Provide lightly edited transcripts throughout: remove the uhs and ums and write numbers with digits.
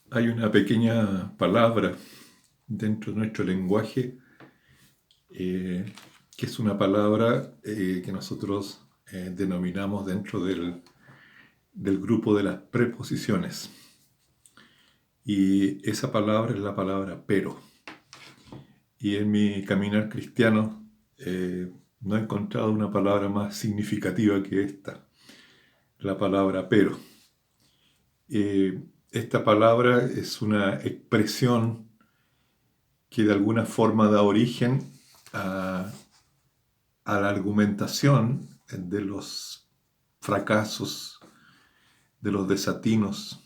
Hay una pequeña palabra dentro de nuestro lenguaje eh, que es una palabra que nosotros denominamos dentro del grupo de las preposiciones. Y esa palabra es la palabra pero. Y en mi caminar cristiano no he encontrado una palabra más significativa que esta, la palabra pero. Esta palabra es una expresión que de alguna forma da origen a, a la argumentación de los fracasos, de los desatinos.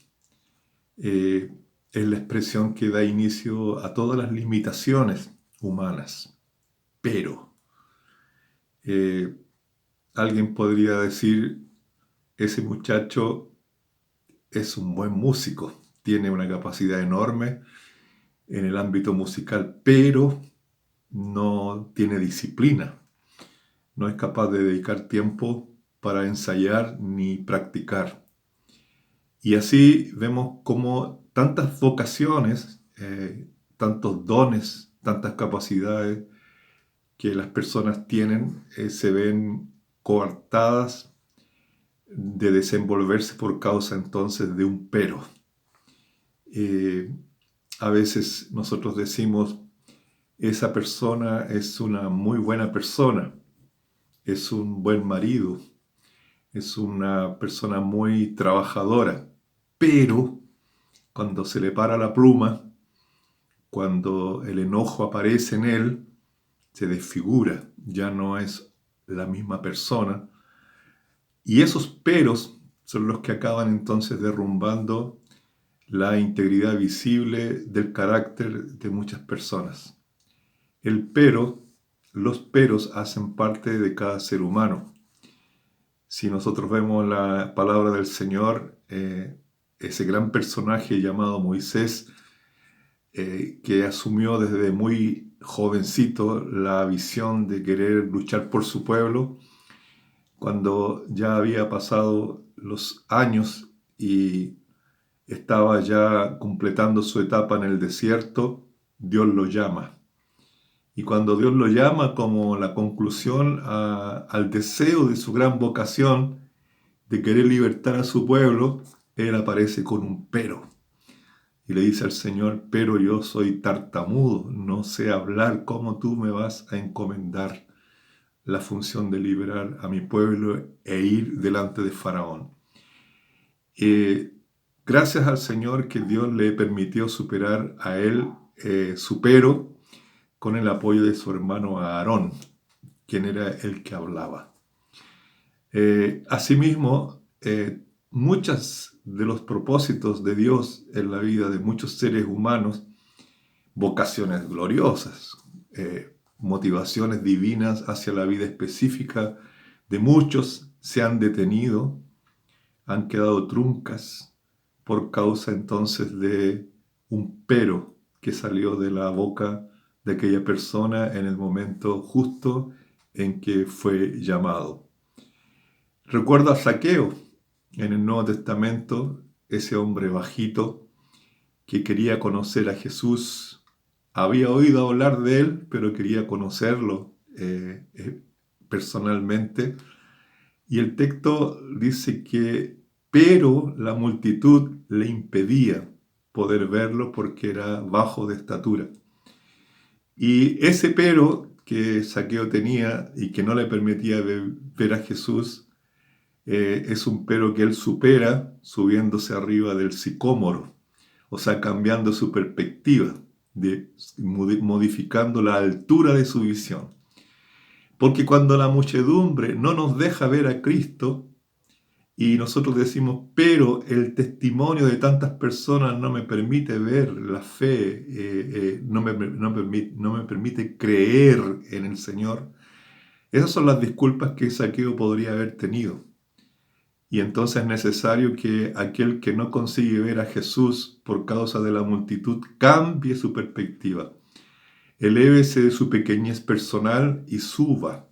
Eh, es la expresión que da inicio a todas las limitaciones humanas. Pero eh, alguien podría decir, ese muchacho es un buen músico, tiene una capacidad enorme en el ámbito musical, pero no tiene disciplina, no es capaz de dedicar tiempo para ensayar ni practicar. Y así vemos cómo tantas vocaciones, tantos dones, tantas capacidades que las personas tienen se ven coartadas de desenvolverse por causa entonces de un pero. Eh, a veces nosotros decimos, esa persona es una muy buena persona, es un buen marido, es una persona muy trabajadora, pero cuando se le para la pluma, cuando el enojo aparece en él, se desfigura, ya no es la misma persona. Y esos peros son los que acaban entonces derrumbando la integridad visible del carácter de muchas personas. El pero, los peros hacen parte de cada ser humano. Si nosotros vemos la palabra del Señor, ese gran personaje llamado Moisés, que asumió desde muy jovencito la visión de querer luchar por su pueblo, cuando ya había pasado los años y estaba ya completando su etapa en el desierto, Dios lo llama. Y cuando Dios lo llama como la conclusión al deseo de su gran vocación de querer libertar a su pueblo, Él aparece con un pero. Y le dice al Señor, pero yo soy tartamudo, no sé hablar, ¿cómo tú me vas a encomendar la función de liberar a mi pueblo e ir delante de Faraón? Eh, Gracias al Señor que Dios le permitió superar a él su pero con el apoyo de su hermano Aarón, quien era el que hablaba. Asimismo, muchos de los propósitos de Dios en la vida de muchos seres humanos, vocaciones gloriosas, motivaciones divinas hacia la vida específica de muchos se han detenido, han quedado truncas por causa entonces de un pero que salió de la boca de aquella persona en el momento justo en que fue llamado. Recuerdo a Zaqueo en el Nuevo Testamento, ese hombre bajito que quería conocer a Jesús. Había oído hablar de él, pero quería conocerlo personalmente. Y el texto dice que, pero la multitud le impedía poder verlo porque era bajo de estatura. Y ese pero que Zaqueo tenía y que no le permitía ver a Jesús, es un pero que él supera subiéndose arriba del sicómoro, o sea, cambiando su perspectiva, modificando la altura de su visión. Porque cuando la muchedumbre no nos deja ver a Cristo y nosotros decimos, pero el testimonio de tantas personas no me permite ver la fe, no me permite creer en el Señor, esas son las disculpas que Zaqueo podría haber tenido. Y entonces es necesario que aquel que no consigue ver a Jesús por causa de la multitud cambie su perspectiva, elévese de su pequeñez personal y suba,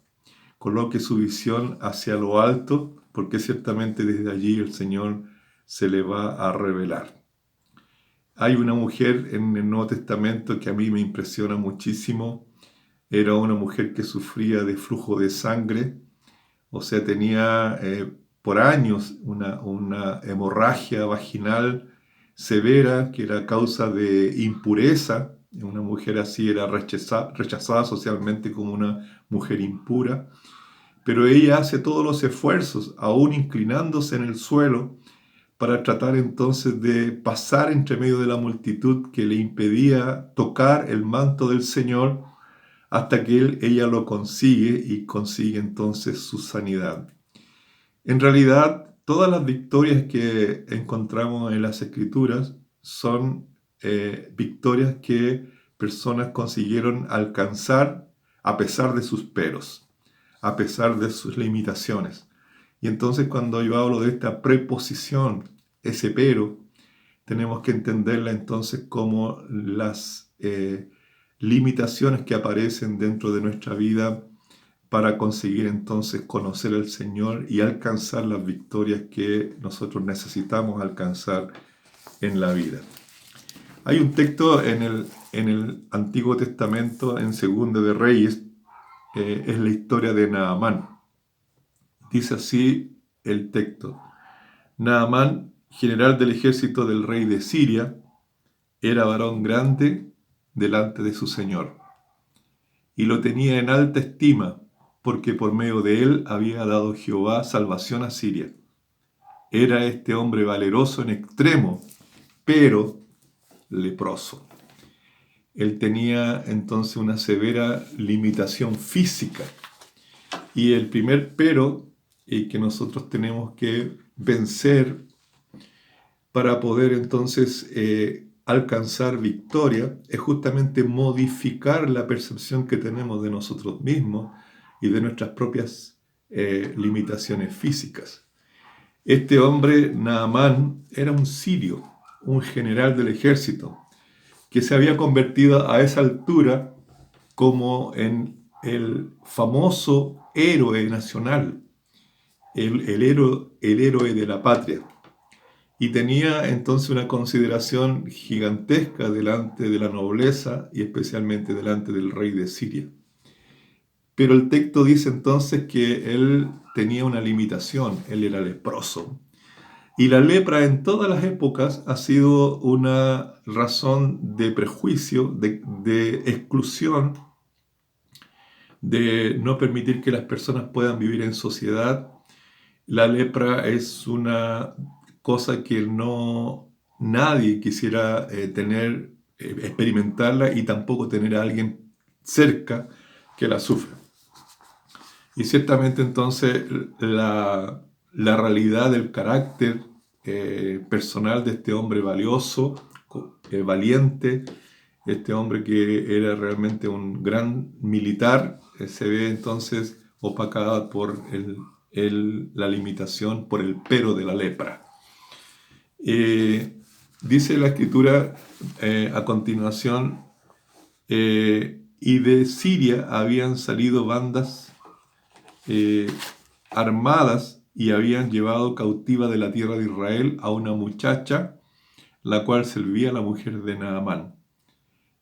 coloque su visión hacia lo alto, porque ciertamente desde allí el Señor se le va a revelar. Hay una mujer en el Nuevo Testamento que a mí me impresiona muchísimo. Era una mujer que sufría de flujo de sangre, o sea, tenía por años una hemorragia vaginal severa que era causa de impureza. Una mujer así era rechazada socialmente como una mujer impura, pero ella hace todos los esfuerzos, aún inclinándose en el suelo, para tratar entonces de pasar entre medio de la multitud que le impedía tocar el manto del Señor, hasta que ella lo consigue y consigue entonces su sanidad. En realidad, todas las victorias que encontramos en las Escrituras son victorias que personas consiguieron alcanzar a pesar de sus peros, a pesar de sus limitaciones. Y entonces cuando yo hablo de esta preposición, ese pero, tenemos que entenderla entonces como las limitaciones que aparecen dentro de nuestra vida para conseguir entonces conocer al Señor y alcanzar las victorias que nosotros necesitamos alcanzar en la vida. Hay un texto en el Antiguo Testamento, en Segunda de Reyes, es la historia de Naamán. Dice así el texto: Naamán, general del ejército del rey de Siria, era varón grande delante de su señor, y lo tenía en alta estima, porque por medio de él había dado Jehová salvación a Siria. Era este hombre valeroso en extremo, pero leproso. Él tenía entonces una severa limitación física. Y el primer pero que nosotros tenemos que vencer para poder entonces alcanzar victoria es justamente modificar la percepción que tenemos de nosotros mismos y de nuestras propias limitaciones físicas. Este hombre, Naamán, era un sirio, un general del ejército, que se había convertido a esa altura como en el famoso héroe nacional, el héroe de la patria. Y tenía entonces una consideración gigantesca delante de la nobleza y especialmente delante del rey de Siria. Pero el texto dice entonces que él tenía una limitación, él era leproso. Y la lepra en todas las épocas ha sido una razón de prejuicio, de exclusión, de no permitir que las personas puedan vivir en sociedad. La lepra es una cosa que nadie quisiera experimentarla y tampoco tener a alguien cerca que la sufra. Y ciertamente entonces la realidad del carácter personal de este hombre valioso, valiente, este hombre que era realmente un gran militar, se ve entonces opacada por la limitación, por el pero de la lepra. Dice la Escritura a continuación, y de Siria habían salido bandas armadas y habían llevado cautiva de la tierra de Israel a una muchacha, la cual servía a la mujer de Naamán.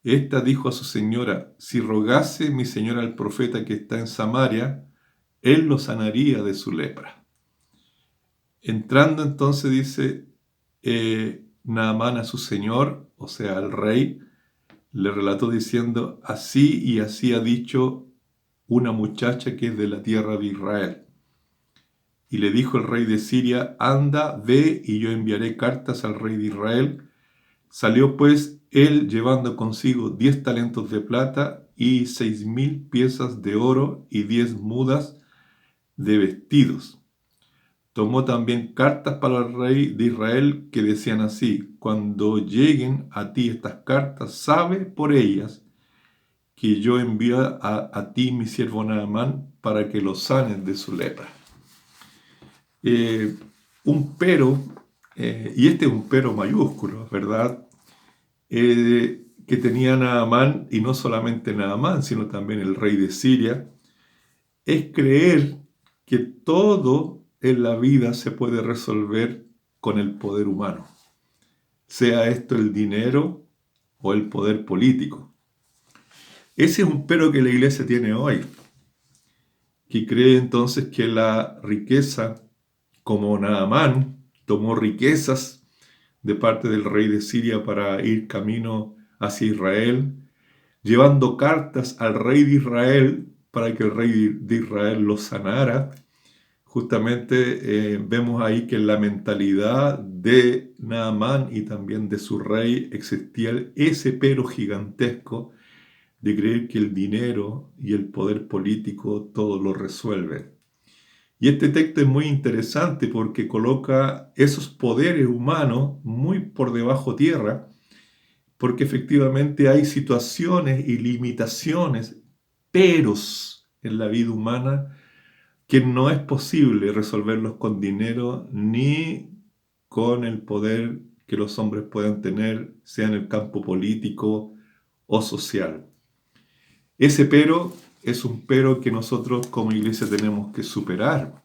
Esta dijo a su señora: si rogase mi señora al profeta que está en Samaria, él lo sanaría de su lepra. Entrando entonces, dice, Naamán a su señor, o sea, al rey, le relató diciendo: así y así ha dicho una muchacha que es de la tierra de Israel. Y le dijo el rey de Siria: anda, ve, y yo enviaré cartas al rey de Israel. Salió pues él llevando consigo 10 talentos de plata y 6,000 piezas de oro y 10 mudas de vestidos. Tomó también cartas para el rey de Israel que decían así: cuando lleguen a ti estas cartas, sabe por ellas que yo envío a ti mi siervo Naamán para que lo sanes de su lepra. Un pero, y este es un pero mayúsculo, ¿verdad? Que tenía Naamán, y no solamente Naamán, sino también el rey de Siria, es creer que todo en la vida se puede resolver con el poder humano. sea esto el dinero o el poder político. Ese es un pero que la iglesia tiene hoy, que cree entonces que la riqueza, como Naamán tomó riquezas de parte del rey de Siria para ir camino hacia Israel, llevando cartas al rey de Israel para que el rey de Israel lo sanara. Justamente vemos ahí que en la mentalidad de Naamán y también de su rey existía ese pero gigantesco de creer que el dinero y el poder político todo lo resuelven. Y este texto es muy interesante porque coloca esos poderes humanos muy por debajo tierra, porque efectivamente hay situaciones y limitaciones, peros en la vida humana que no es posible resolverlos con dinero ni con el poder que los hombres puedan tener, sea en el campo político o social. Ese pero es un pero que nosotros como iglesia tenemos que superar,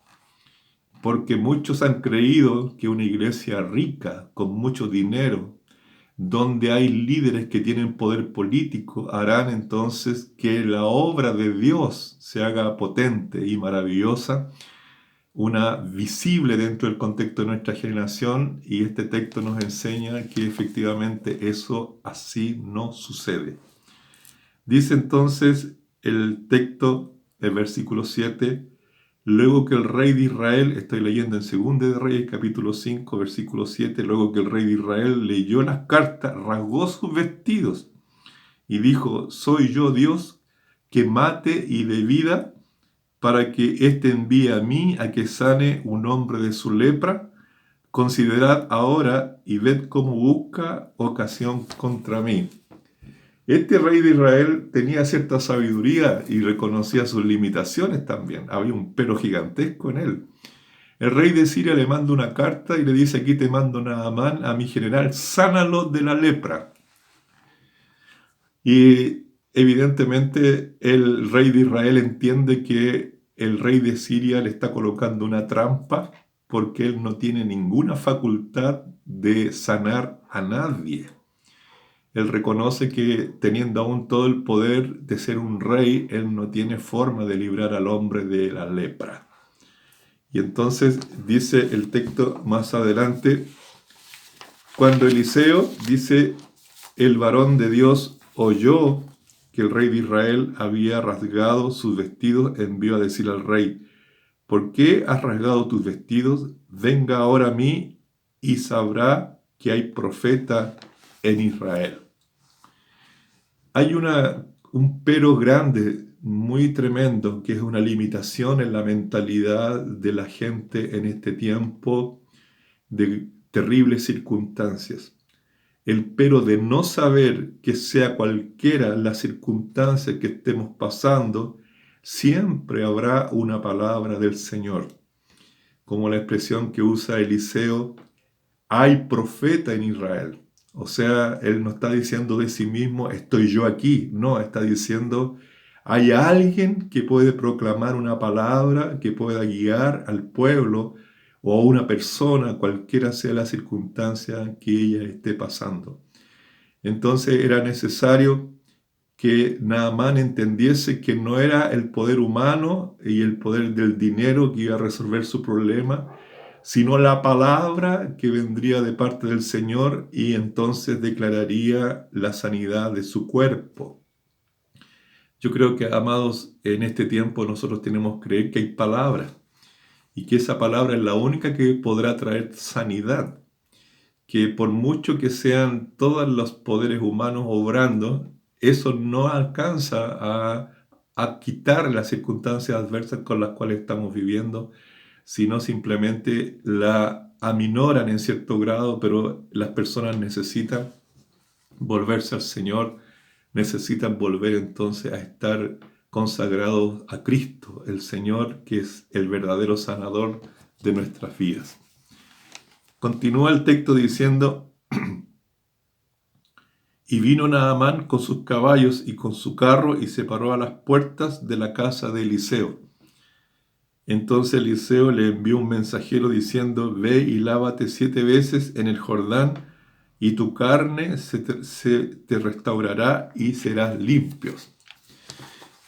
porque muchos han creído que una iglesia rica, con mucho dinero, donde hay líderes que tienen poder político, harán entonces que la obra de Dios se haga potente y maravillosa, una visible dentro del contexto de nuestra generación, y este texto nos enseña que efectivamente eso así no sucede. Dice entonces el texto, el versículo 7, luego que el rey de Israel, estoy leyendo en 2 de Reyes capítulo 5, versículo 7, luego que el rey de Israel leyó las cartas, rasgó sus vestidos y dijo, soy yo Dios que mate y dé vida para que éste envíe a mí a que sane un hombre de su lepra. Considerad ahora y ved cómo busca ocasión contra mí. Este rey de Israel tenía cierta sabiduría y reconocía sus limitaciones también. Había un pero gigantesco en él. El rey de Siria le manda una carta y le dice, aquí te mando Naamán a mi general, sánalo de la lepra. Y evidentemente el rey de Israel entiende que el rey de Siria le está colocando una trampa porque él no tiene ninguna facultad de sanar a nadie. Él reconoce que teniendo aún todo el poder de ser un rey, él no tiene forma de librar al hombre de la lepra. Y entonces dice el texto más adelante, cuando Eliseo, dice, el varón de Dios oyó que el rey de Israel había rasgado sus vestidos, envió a decir al rey, ¿por qué has rasgado tus vestidos? Venga ahora a mí y sabrá que hay profeta en Israel. Hay un pero grande, muy tremendo, que es una limitación en la mentalidad de la gente en este tiempo de terribles circunstancias. El pero de no saber que sea cualquiera la circunstancia que estemos pasando, siempre habrá una palabra del Señor. Como la expresión que usa Eliseo, hay profeta en Israel. O sea, él no está diciendo de sí mismo, estoy yo aquí. No, está diciendo, hay alguien que puede proclamar una palabra, que pueda guiar al pueblo o a una persona, cualquiera sea la circunstancia que ella esté pasando. Entonces era necesario que Naamán entendiese que no era el poder humano y el poder del dinero que iba a resolver su problema, sino la palabra que vendría de parte del Señor y entonces declararía la sanidad de su cuerpo. Yo creo que, amados, en este tiempo nosotros tenemos que creer que hay palabra y que esa palabra es la única que podrá traer sanidad, que por mucho que sean todos los poderes humanos obrando, eso no alcanza a quitar las circunstancias adversas con las cuales estamos viviendo, sino simplemente la aminoran en cierto grado, pero las personas necesitan volverse al Señor, necesitan volver entonces a estar consagrados a Cristo, el Señor, que es el verdadero sanador de nuestras vidas. Continúa el texto diciendo, y vino Naamán con sus caballos y con su carro y se paró a las puertas de la casa de Eliseo. Entonces Eliseo le envió un mensajero diciendo, ve y lávate 7 veces en el Jordán, y tu carne se te restaurará y serás limpios.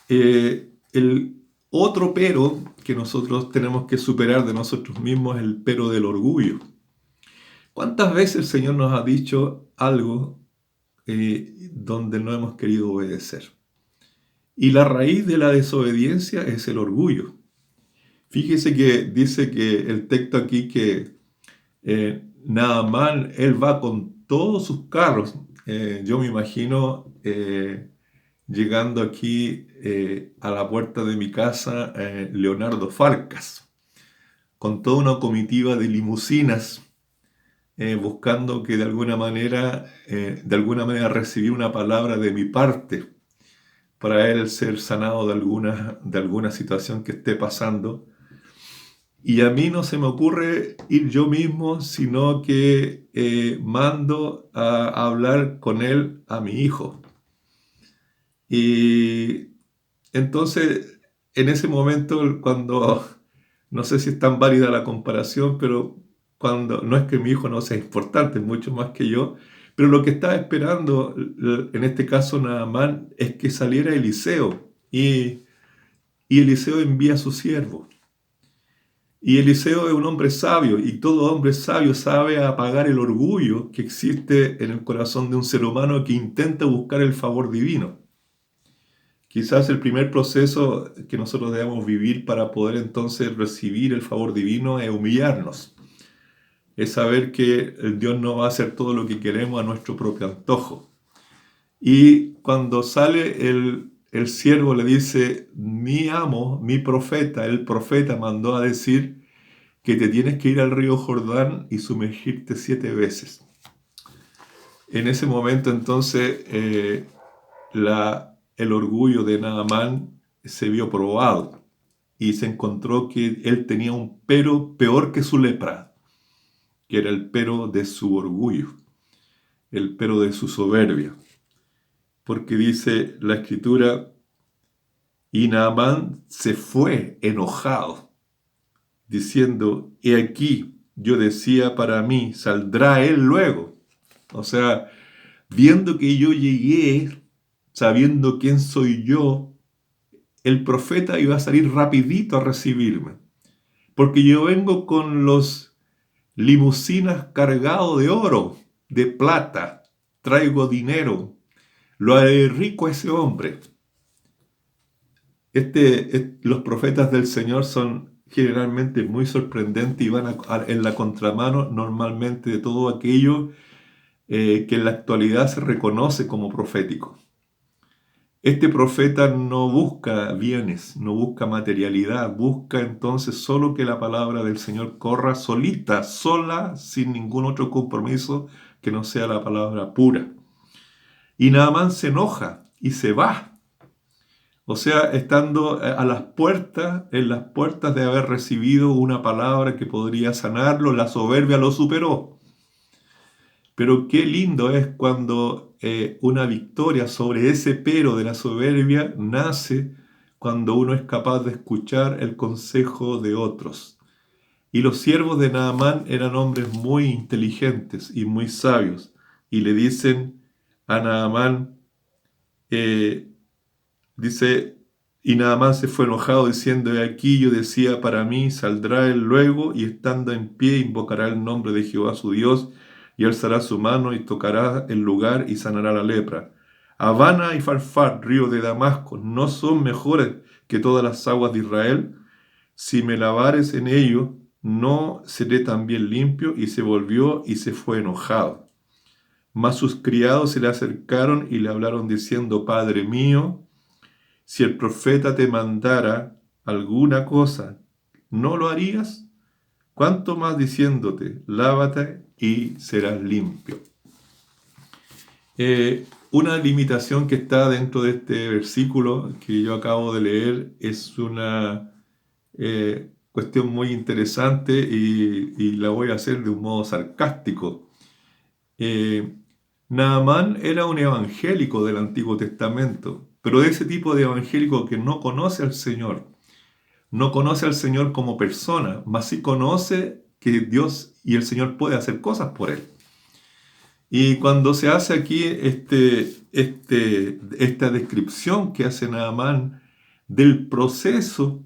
El otro pero que nosotros tenemos que superar de nosotros mismos es el pero del orgullo. ¿Cuántas veces el Señor nos ha dicho algo donde no hemos querido obedecer? Y la raíz de la desobediencia es el orgullo. Fíjese que dice que el texto aquí que Naamán, él va con todos sus carros. Yo me imagino llegando aquí a la puerta de mi casa Leonardo Farcas, con toda una comitiva de limusinas, buscando que de alguna manera recibir una palabra de mi parte para él ser sanado de alguna situación que esté pasando. Y a mí no se me ocurre ir yo mismo, sino que mando a hablar con él a mi hijo. Y entonces, en ese momento, cuando, no sé si es tan válida la comparación, pero cuando, no es que mi hijo no sea importante, mucho más que yo, pero lo que estaba esperando, en este caso Naamán, es que saliera Eliseo. Y Eliseo envía a su siervo. Y Eliseo es un hombre sabio, y todo hombre sabio sabe apagar el orgullo que existe en el corazón de un ser humano que intenta buscar el favor divino. Quizás el primer proceso que nosotros debemos vivir para poder entonces recibir el favor divino es humillarnos. Es saber que Dios no va a hacer todo lo que queremos a nuestro propio antojo. Y cuando sale el siervo le dice, mi amo, mi profeta, el profeta mandó a decir que te tienes que ir al río Jordán y sumergirte 7 veces. En ese momento entonces el orgullo de Naamán se vio probado y se encontró que él tenía un pero peor que su lepra, que era el pero de su orgullo, el pero de su soberbia. Porque dice la escritura, y Naamán se fue enojado, diciendo, he aquí, yo decía para mí, saldrá él luego. O sea, viendo que yo llegué, sabiendo quién soy yo, el profeta iba a salir rapidito a recibirme. Porque yo vengo con los limusinas cargados de oro, de plata, traigo dinero, lo haré rico a ese hombre. Los profetas del Señor son generalmente muy sorprendentes y van en la contramano normalmente de todo aquello que en la actualidad se reconoce como profético. Este profeta no busca bienes, no busca materialidad, busca entonces solo que la palabra del Señor corra solita, sola, sin ningún otro compromiso que no sea la palabra pura. Y Naamán se enoja y se va. O sea, estando en las puertas de haber recibido una palabra que podría sanarlo, la soberbia lo superó. Pero qué lindo es cuando una victoria sobre ese pero de la soberbia nace cuando uno es capaz de escuchar el consejo de otros. Y los siervos de Naamán eran hombres muy inteligentes y muy sabios. Y le dicen a Naamán, dice, y Naamán se fue enojado diciendo, he aquí yo decía para mí, saldrá él luego y estando en pie invocará el nombre de Jehová su Dios y alzará su mano y tocará el lugar y sanará la lepra. Habana y Farfar, río de Damasco, ¿no son mejores que todas las aguas de Israel? Si me lavares en ellos, ¿no seré también limpio? Y se volvió y se fue enojado. Mas sus criados se le acercaron y le hablaron diciendo, Padre mío, si el profeta te mandara alguna cosa, ¿no lo harías? ¿Cuánto más diciéndote, lávate y serás limpio? Una limitación que está dentro de este versículo que yo acabo de leer es una cuestión muy interesante y la voy a hacer de un modo sarcástico. Naamán era un evangélico del Antiguo Testamento, pero de ese tipo de evangélico que no conoce al Señor. No conoce al Señor como persona, mas sí conoce que Dios y el Señor puede hacer cosas por él. Y cuando se hace aquí esta descripción que hace Naamán del proceso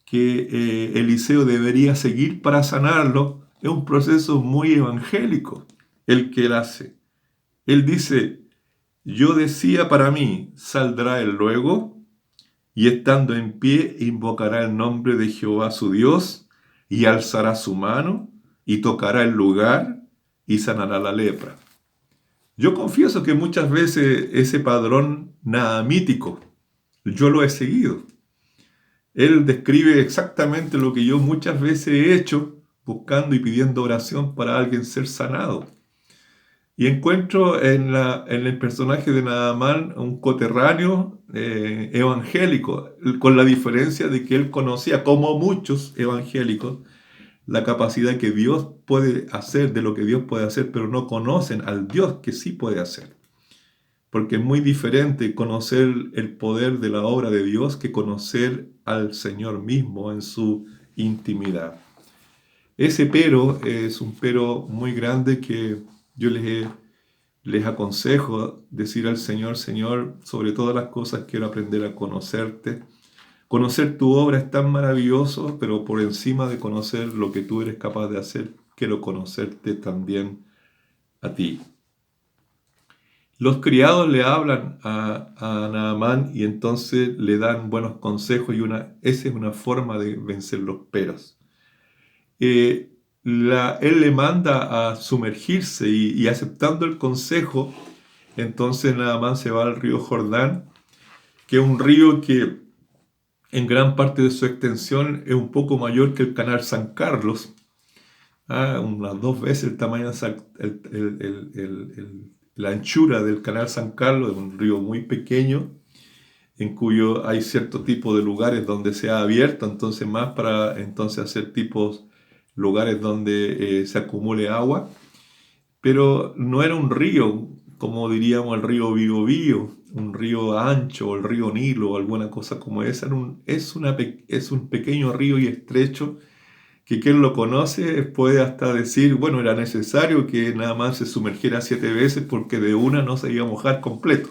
que Eliseo debería seguir para sanarlo, es un proceso muy evangélico el que él hace. Él dice, yo decía para mí, saldrá él luego, y estando en pie invocará el nombre de Jehová su Dios, y alzará su mano, y tocará el lugar, y sanará la lepra. Yo confieso que muchas veces ese padrón naamítico, yo lo he seguido. Él describe exactamente lo que yo muchas veces he hecho, buscando y pidiendo oración para alguien ser sanado. Y encuentro en el personaje de Naamán un coterráneo evangélico, con la diferencia de que él conocía, como muchos evangélicos, la capacidad que Dios puede hacer, de lo que Dios puede hacer, pero no conocen al Dios que sí puede hacer. Porque es muy diferente conocer el poder de la obra de Dios que conocer al Señor mismo en su intimidad. Ese pero es un pero muy grande que yo les aconsejo decir al Señor, Señor, sobre todas las cosas quiero aprender a conocerte. Conocer tu obra es tan maravilloso, pero por encima de conocer lo que tú eres capaz de hacer, quiero conocerte también a ti. Los criados le hablan a Naamán y entonces le dan buenos consejos y esa es una forma de vencer los peros. Él le manda a sumergirse y aceptando el consejo, entonces Naamán se va al río Jordán, que es un río que en gran parte de su extensión es un poco mayor que el canal San Carlos, unas 2 veces el tamaño, la anchura del canal San Carlos, es un río muy pequeño, en cuyo hay cierto tipo de lugares donde se ha abierto, entonces más para entonces hacer lugares donde se acumule agua, pero no era un río, como diríamos el río Biobío, un río ancho, o el río Nilo, o alguna cosa como esa, es un pequeño río y estrecho, que quien lo conoce puede hasta decir, bueno, era necesario que nada más se sumergiera 7 veces porque de una no se iba a mojar completo.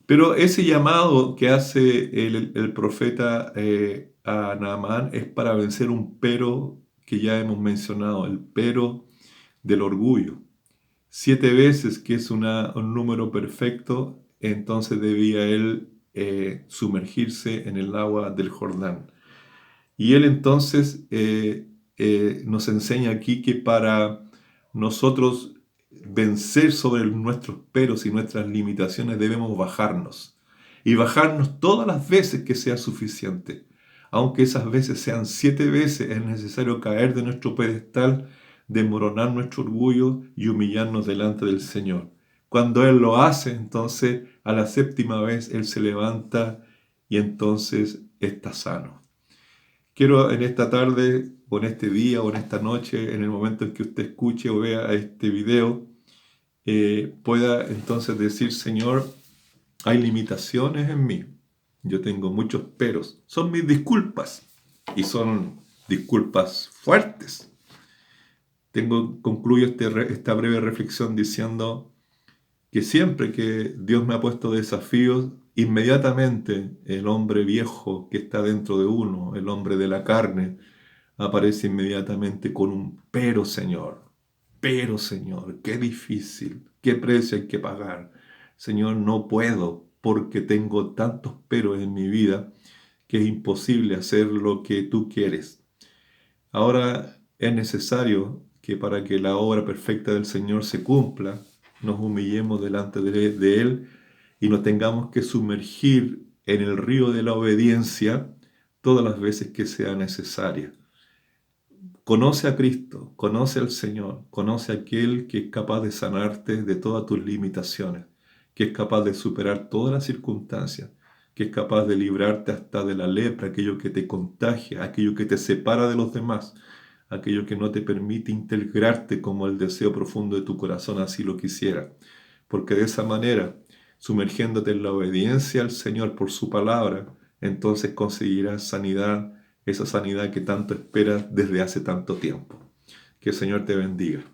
Pero ese llamado que hace el profeta a Naamán es para vencer un pero que ya hemos mencionado, el pero del orgullo. 7 veces, que es un número perfecto, entonces debía él sumergirse en el agua del Jordán. Y él entonces nos enseña aquí que para nosotros vencer sobre nuestros peros y nuestras limitaciones debemos bajarnos. Y bajarnos todas las veces que sea suficiente. Aunque esas veces sean 7 veces, es necesario caer de nuestro pedestal, desmoronar nuestro orgullo y humillarnos delante del Señor. Cuando Él lo hace, entonces a la 7ª vez Él se levanta y entonces está sano. Quiero en esta tarde, o en este día, o en esta noche, en el momento en que usted escuche o vea este video, pueda entonces decir, Señor, hay limitaciones en mí. Yo tengo muchos peros. Son mis disculpas. Y son disculpas fuertes. Concluyo esta breve reflexión diciendo que siempre que Dios me ha puesto desafíos, inmediatamente el hombre viejo que está dentro de uno, el hombre de la carne, aparece inmediatamente con un pero Señor, qué difícil, qué precio hay que pagar. Señor, no puedo porque tengo tantos peros en mi vida que es imposible hacer lo que tú quieres. Ahora es necesario que para que la obra perfecta del Señor se cumpla, nos humillemos delante de Él y nos tengamos que sumergir en el río de la obediencia todas las veces que sea necesaria. Conoce a Cristo, conoce al Señor, conoce a aquel que es capaz de sanarte de todas tus limitaciones, que es capaz de superar todas las circunstancias, que es capaz de librarte hasta de la lepra, aquello que te contagia, aquello que te separa de los demás, aquello que no te permite integrarte como el deseo profundo de tu corazón así lo quisiera. Porque de esa manera, sumergiéndote en la obediencia al Señor por su palabra, entonces conseguirás sanidad, esa sanidad que tanto esperas desde hace tanto tiempo. Que el Señor te bendiga.